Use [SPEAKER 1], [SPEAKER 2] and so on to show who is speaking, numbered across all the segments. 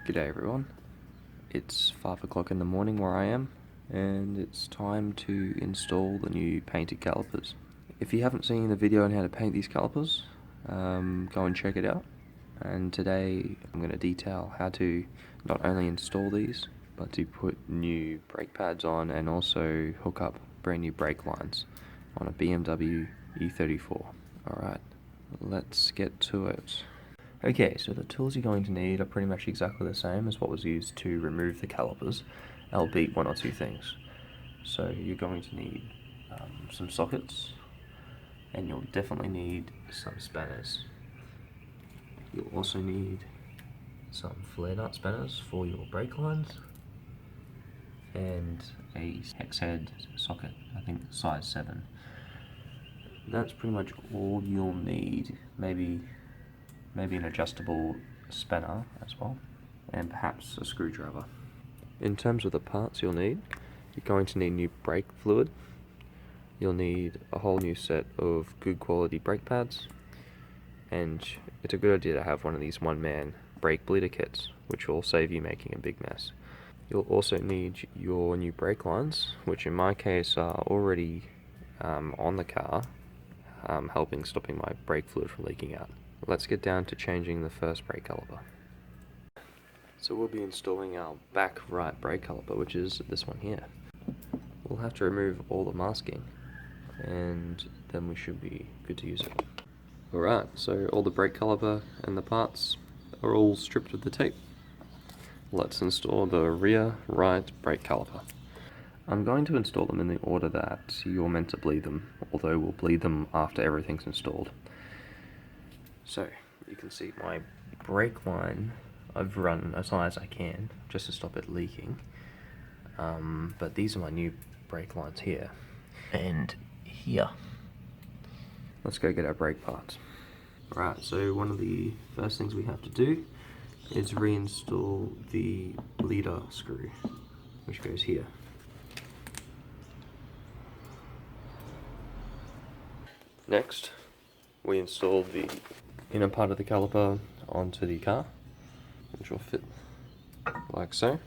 [SPEAKER 1] G'day everyone, it's 5 o'clock in the morning where I am, and it's time to install the new painted calipers. If you haven't seen the video on how to paint these calipers, go and check it out. And today I'm going to detail how to not only install these, but to put new brake pads on and also hook up brand new brake lines on a BMW E34. Alright, let's get to it. Okay, so the tools you're going to need are pretty much exactly the same as what was used to remove the calipers, albeit one or two things. So you're going to need some sockets, and you'll definitely need some spanners. You'll also need some flare nut spanners for your brake lines, and a hex head socket, I think size 7. That's pretty much all you'll need. Maybe an adjustable spanner as well, and perhaps a screwdriver. In terms of the parts you'll need, you're going to need new brake fluid. You'll need a whole new set of good quality brake pads, and it's a good idea to have one of these one-man brake bleeder kits, which will save you making a big mess. You'll also need your new brake lines, which in my case are already on the car, helping stopping my brake fluid from leaking out. Let's get down to changing the first brake caliper. So we'll be installing our back right brake caliper, which is this one here. We'll have to remove all the masking, and then we should be good to use it. Alright, so all the brake caliper and the parts are all stripped of the tape. Let's install the rear right brake caliper. I'm going to install them in the order that you're meant to bleed them, although we'll bleed them after everything's installed. So, you can see my brake line, I've run as high as I can, just to stop it leaking. But these are my new brake lines here, and here. Let's go get our brake parts. Alright, so one of the first things we have to do is reinstall the bleeder screw, which goes here. Next, we install the inner part of the caliper onto the car, which will fit like so.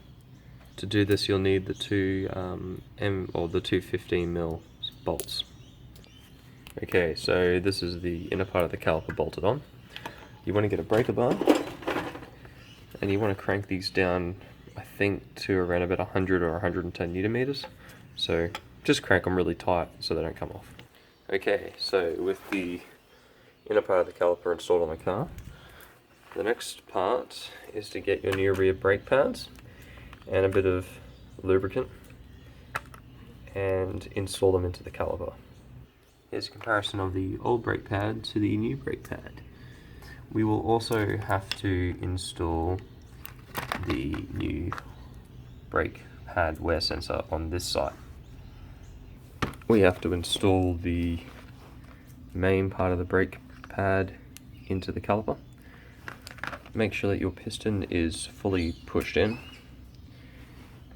[SPEAKER 1] To do this, you'll need the two 15mm bolts. Okay, so this is the inner part of the caliper bolted on. You want to get a breaker bar, and you want to crank these down, I think, to around about 100 or 110 newton meters. So just crank them really tight so they don't come off. Okay, so with the inner part of the caliper installed on the car, the next part is to get your new rear brake pads and a bit of lubricant and install them into the caliper. Here's a comparison of the old brake pad to the new brake pad. We will also have to install the new brake pad wear sensor on this side. We have to install the main part of the brake pad into the caliper. Make sure that your piston is fully pushed in,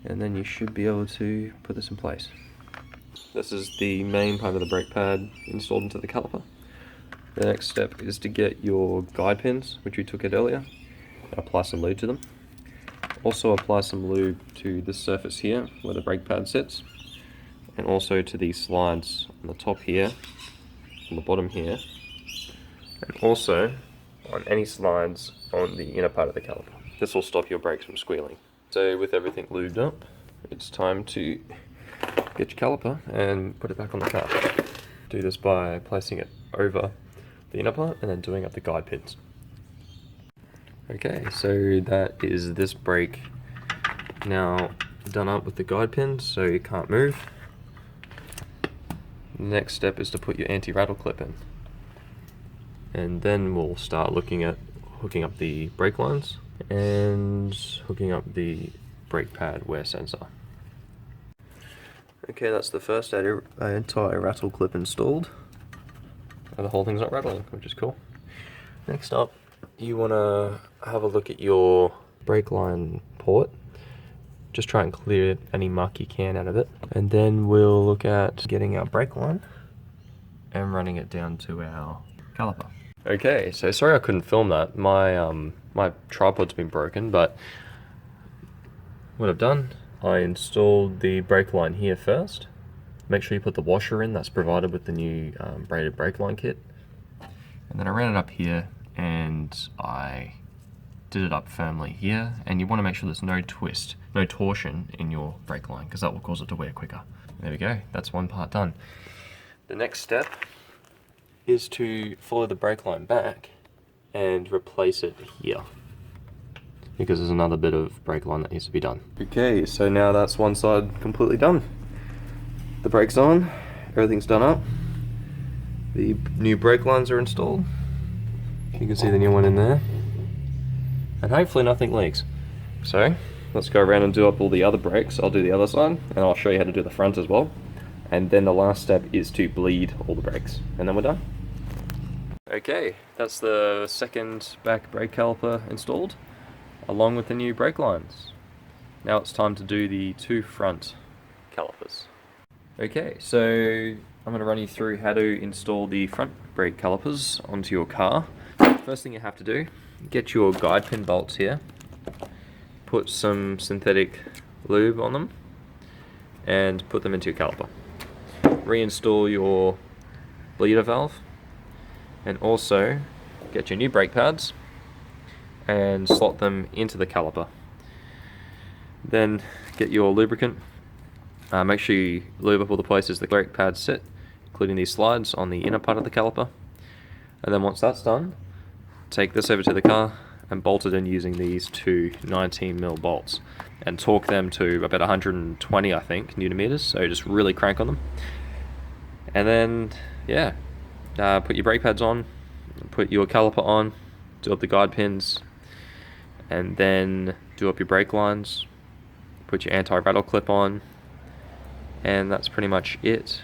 [SPEAKER 1] and then you should be able to put this in place. This is the main part of the brake pad installed into the caliper. The next step is to get your guide pins, which we took out earlier, and apply some lube to them. Also apply some lube to this surface here where the brake pad sits, and also to these slides on the top here, on the bottom here, and also on any slides on the inner part of the caliper. This will stop your brakes from squealing. So with everything lubed up, it's time to get your caliper and put it back on the car. Do this by placing it over the inner part and then doing up the guide pins. Okay, so that is this brake now done up with the guide pins so you can't move. The next step is to put your anti-rattle clip in, and then we'll start looking at hooking up the brake lines and hooking up the brake pad wear sensor. Okay, that's the first anti-rattle clip installed, and the whole thing's not rattling, which is cool. Next up, you want to have a look at your brake line port. Just try and clear any muck you can out of it. And then we'll look at getting our brake line and running it down to our caliper. Okay, so sorry I couldn't film that. My tripod's been broken, but what I've done, I installed the brake line here first. Make sure you put the washer in, that's provided with the new braided brake line kit. And then I ran it up here and I did it up firmly here, and you want to make sure there's no twist, no torsion in your brake line, because that will cause it to wear quicker. There we go, that's one part done. The next step is to follow the brake line back and replace it here, because there's another bit of brake line that needs to be done. Okay, so now that's one side completely done. The brake's on, everything's done up. The new brake lines are installed. You can see the new one in there. And hopefully nothing leaks. So, let's go around and do up all the other brakes. I'll do the other side, and I'll show you how to do the front as well. And then the last step is to bleed all the brakes, and then we're done. Okay, that's the second back brake caliper installed, along with the new brake lines. Now it's time to do the two front calipers. Okay, so I'm going to run you through how to install the front brake calipers onto your car. First thing you have to do, get your guide pin bolts here, put some synthetic lube on them, and put them into your caliper. Reinstall your bleeder valve, and also get your new brake pads and slot them into the caliper. Then get your lubricant. Make sure you lube up all the places the brake pads sit, including these slides on the inner part of the caliper. And then once that's done, take this over to the car and bolt it in using these two 19mm bolts, and torque them to about 120, I think, Newton meters. So just really crank on them. And then, yeah, put your brake pads on, put your caliper on, do up the guide pins, and then do up your brake lines, put your anti-rattle clip on, and that's pretty much it.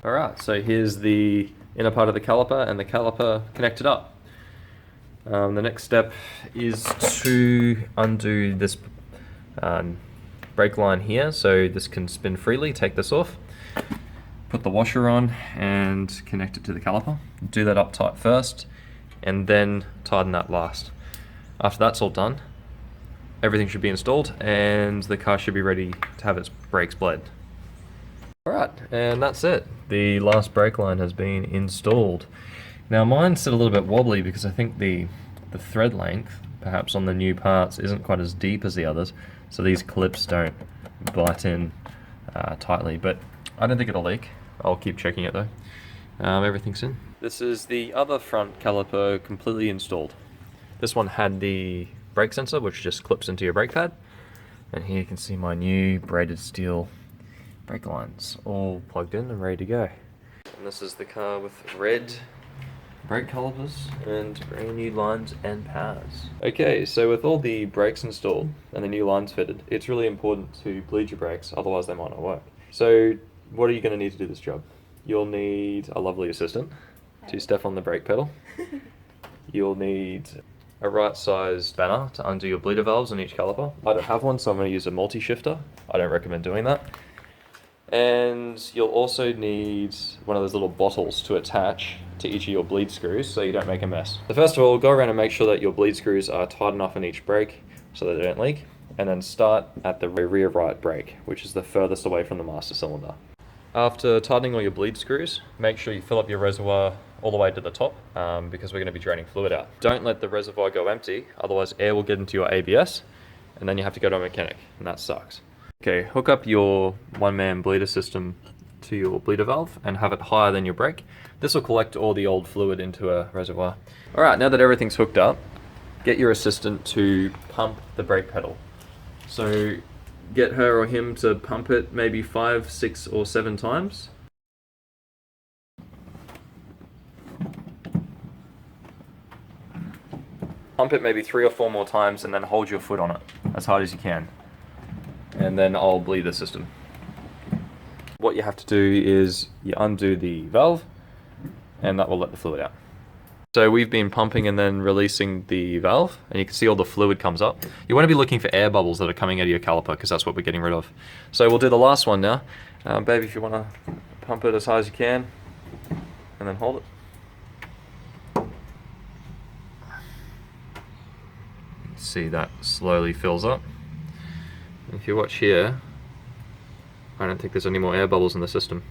[SPEAKER 1] Alright, so here's the inner part of the caliper and the caliper connected up. The next step is to undo this brake line here so this can spin freely. Take this off, put the washer on and connect it to the caliper. Do that up tight first and then tighten that last. After that's all done, everything should be installed and the car should be ready to have its brakes bled. Alright, and that's it. The last brake line has been installed. Now mine's still a little bit wobbly because I think the thread length, perhaps on the new parts, isn't quite as deep as the others, so these clips don't bite in tightly, but I don't think it'll leak. I'll keep checking it though. Everything's in. This is the other front caliper completely installed. This one had the brake sensor, which just clips into your brake pad, and here you can see my new braided steel brake lines all plugged in and ready to go. And this is the car with red brake calipers and brand new lines and pads. Okay, so with all the brakes installed and the new lines fitted, it's really important to bleed your brakes, otherwise they might not work. So what are you going to need to do this job? You'll need a lovely assistant to step on the brake pedal. You'll need a right-sized spanner to undo your bleeder valves on each caliper. I don't have one, so I'm going to use a multi-shifter. I don't recommend doing that. And you'll also need one of those little bottles to attach to each of your bleed screws so you don't make a mess. So first of all, go around and make sure that your bleed screws are tight enough in each brake so that they don't leak, and then start at the rear right brake, which is the furthest away from the master cylinder. After tightening all your bleed screws, make sure you fill up your reservoir all the way to the top because we're going to be draining fluid out. Don't let the reservoir go empty, otherwise air will get into your ABS and then you have to go to a mechanic, and that sucks. Okay, hook up your one-man bleeder system to your bleeder valve and have it higher than your brake. This will collect all the old fluid into a reservoir. Alright, now that everything's hooked up, get your assistant to pump the brake pedal. So get her or him to pump it maybe 5, 6 or 7 times. Pump it maybe 3 or 4 more times and then hold your foot on it as hard as you can. And then I'll bleed the system. What you have to do is you undo the valve and that will let the fluid out. So we've been pumping and then releasing the valve, and you can see all the fluid comes up. You want to be looking for air bubbles that are coming out of your caliper because that's what we're getting rid of. So we'll do the last one now. Baby, if you want to pump it as high as you can and then hold it. See that slowly fills up.
[SPEAKER 2] If you watch here, I don't think there's any more air bubbles in the system.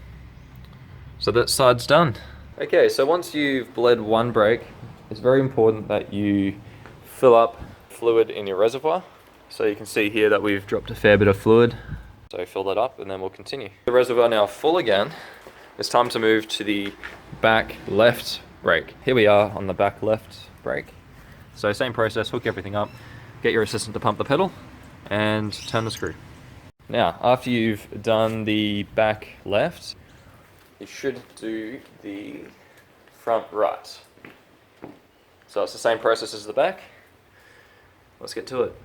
[SPEAKER 2] So that side's done. Okay, so once you've bled one brake, it's very important that you fill up fluid in your reservoir. So you can see here that we've dropped a fair bit of fluid. So fill that up and then we'll continue. The reservoir now full again. It's time to move to the back left brake. Here we are on the back left brake. So same process, hook everything up, get your assistant to pump the pedal and turn the screw. Now, after you've done the back left, you should do the front right. So it's the same process as the back. Let's get to it.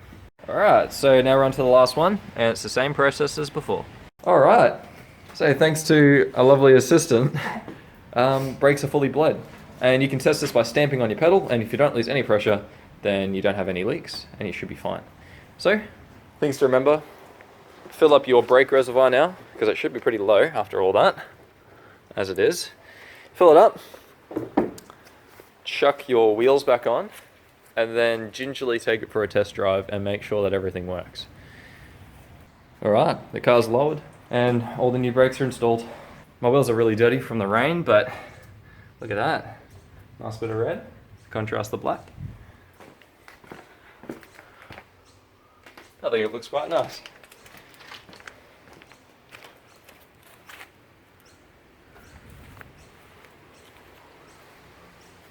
[SPEAKER 2] All right, so now we're on to the last one, and it's the same process as before. All right, so thanks to a lovely assistant, brakes are fully bled. And you can test this by stamping on your pedal, and if you don't lose any pressure, then you don't have any leaks, and you should be fine. So, things to remember, fill up your brake reservoir now, because it should be pretty low after all that, as it is. Fill it up, chuck your wheels back on, and then gingerly take it for a test drive and make sure that everything works. Alright, the car's lowered and all the new brakes are installed. My wheels are really dirty from the rain, but look at that. Nice bit of red, contrast the black. I think it looks quite nice.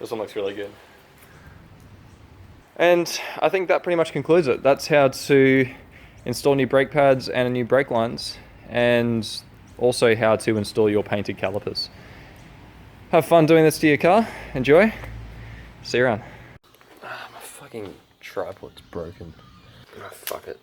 [SPEAKER 2] This one looks really good. And I think that pretty much concludes it. That's how to install new brake pads and new brake lines, and also how to install your painted calipers. Have fun doing this to your car. Enjoy. See you around. My fucking tripod's broken. Oh, fuck it.